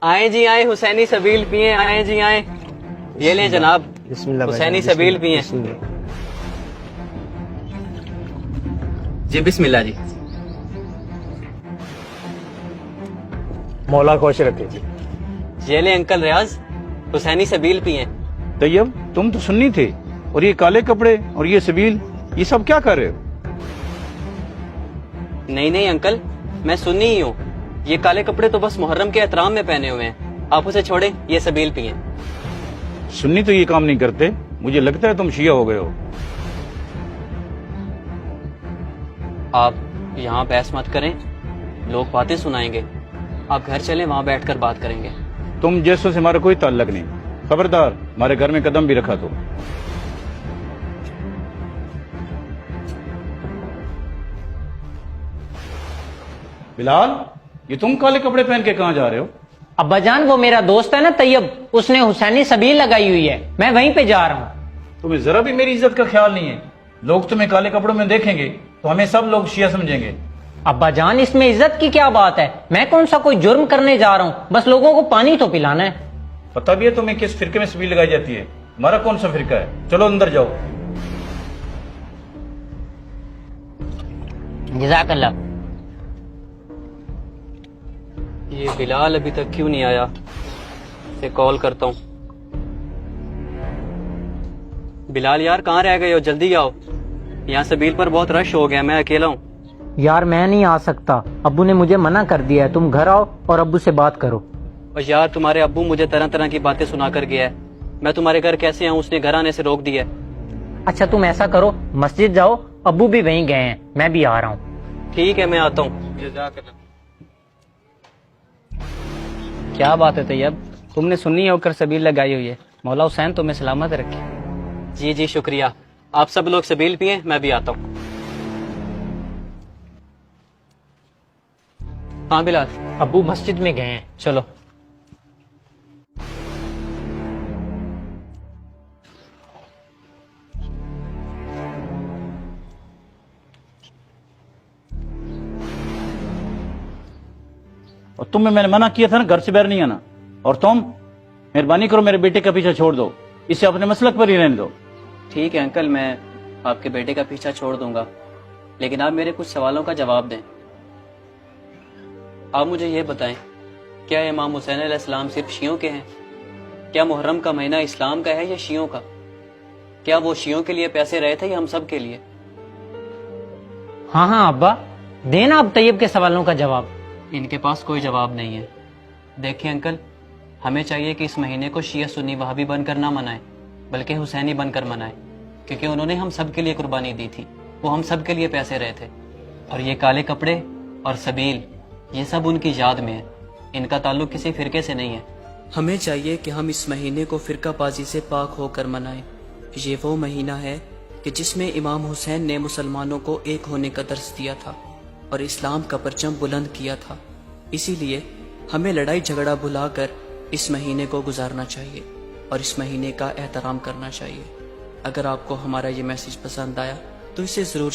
آئیں جی آئیں، حسینی سبیل پیئیں، آئیں جی آئیں، یہ لیں جناب بسم اللہ حسینی سبیل پیئیں۔ جی بسم اللہ جی۔ مولا خوش رکھے جی۔ یہ لیں انکل ریاض، حسینی سبیل پیئیں۔ طیب تم تو سنی تھے، اور یہ کالے کپڑے اور یہ سبیل، یہ سب کیا کر رہے ہو؟ نہیں نہیں انکل، میں سنی ہی ہوں، یہ کالے کپڑے تو بس محرم کے احترام میں پہنے ہوئے ہیں، آپ اسے چھوڑیں، یہ سبیل پیئیں۔ سنی تو یہ کام نہیں کرتے، مجھے لگتا ہے تم شیعہ ہو گئے ہو۔ آپ یہاں بحث مت کریں، لوگ باتیں سنائیں گے، آپ گھر چلیں، وہاں بیٹھ کر بات کریں گے۔ تم جیسوں سے ہمارا کوئی تعلق نہیں، خبردار ہمارے گھر میں قدم بھی رکھا تو۔ بلال، یہ تم کالے کپڑے پہن کے کہاں جا رہے ہو؟ ابا جان وہ میرا دوست ہے نا طیب، اس نے حسینی سبیل لگائی ہوئی ہے، میں وہیں پہ جا رہا ہوں۔ تمہیں ذرا بھی میری عزت کا خیال نہیں ہے، لوگ تمہیں کالے کپڑوں میں دیکھیں گے تو ہمیں سب لوگ شیعہ سمجھیں گے۔ ابا جان اس میں عزت کی کیا بات ہے، میں کون سا کوئی جرم کرنے جا رہا ہوں، بس لوگوں کو پانی تو پلانا ہے۔ پتہ بھی ہے تمہیں کس فرقے میں سبیل لگائی جاتی ہے؟ ہمارا کون سا فرقہ ہے؟ چلو اندر جاؤ۔ جزاک اللہ۔ یہ بلال ابھی تک کیوں نہیں آیا؟ اسے کال کرتا ہوں۔ بلال یار کہاں رہ گئے ہو، جلدی آؤ، یہاں سبیل پر بہت رش ہو گیا، میں اکیلا ہوں۔ یار میں نہیں آ سکتا، ابو نے مجھے منع کر دیا ہے، تم گھر آؤ اور ابو سے بات کرو۔ اور یار تمہارے ابو مجھے طرح طرح کی باتیں سنا کر گیا ہے، میں تمہارے گھر کیسے آؤں، اس نے گھر آنے سے روک دیا ہے۔ اچھا تم ایسا کرو، مسجد جاؤ، ابو بھی وہیں گئے ہیں، میں بھی آ رہا ہوں۔ ٹھیک ہے میں آتا ہوں۔ کیا بات ہے طیب، تم نے سنی ہو کر سبیل لگائی ہوئی ہے، مولا حسین تمہیں سلامت رکھے۔ جی جی شکریہ، آپ سب لوگ سبیل پئیں، میں بھی آتا ہوں۔ ہاں بلال، ابو مسجد میں گئے ہیں، چلو۔ اور تمہیں میں نے منع کیا تھا نا گھر سے باہر نہیں آنا، اور تم مہربانی کرو میرے بیٹے کا پیچھا چھوڑ دو، اسے اپنے مسلک پر ہی رہنے دو۔ ٹھیک ہے انکل، میں آپ کے بیٹے کا پیچھا چھوڑ دوں گا، لیکن آپ میرے کچھ سوالوں کا جواب دیں۔ آپ مجھے یہ بتائیں، کیا امام حسین علیہ السلام صرف شیعوں کے ہیں؟ کیا محرم کا مہینہ اسلام کا ہے یا شیعوں کا؟ کیا وہ شیعوں کے لیے پیسے رہے تھے یا ہم سب کے لیے؟ ہاں ہاں ابا، دینا اب طیب کے سوالوں کا جواب۔ ان کے پاس کوئی جواب نہیں ہے۔ دیکھیں انکل، ہمیں چاہیے کہ اس مہینے کو شیعہ سنی وہابی بن کر نہ منائیں، بلکہ حسینی بن کر منائیں، کیونکہ انہوں نے ہم سب کے لیے قربانی دی تھی، وہ ہم سب کے لیے پیسے رہے تھے، اور یہ کالے کپڑے اور سبیل یہ سب ان کی یاد میں ہے، ان کا تعلق کسی فرقے سے نہیں ہے۔ ہمیں چاہیے کہ ہم اس مہینے کو فرقہ بازی سے پاک ہو کر منائیں۔ یہ وہ مہینہ ہے کہ جس میں امام حسین نے مسلمانوں کو ایک ہونے کا درس دیا تھا اور اسلام کا پرچم بلند کیا تھا، اسی لیے ہمیں لڑائی جھگڑا بھلا کر اس مہینے کو گزارنا چاہیے اور اس مہینے کا احترام کرنا چاہیے۔ اگر آپ کو ہمارا یہ میسج پسند آیا تو اسے ضرور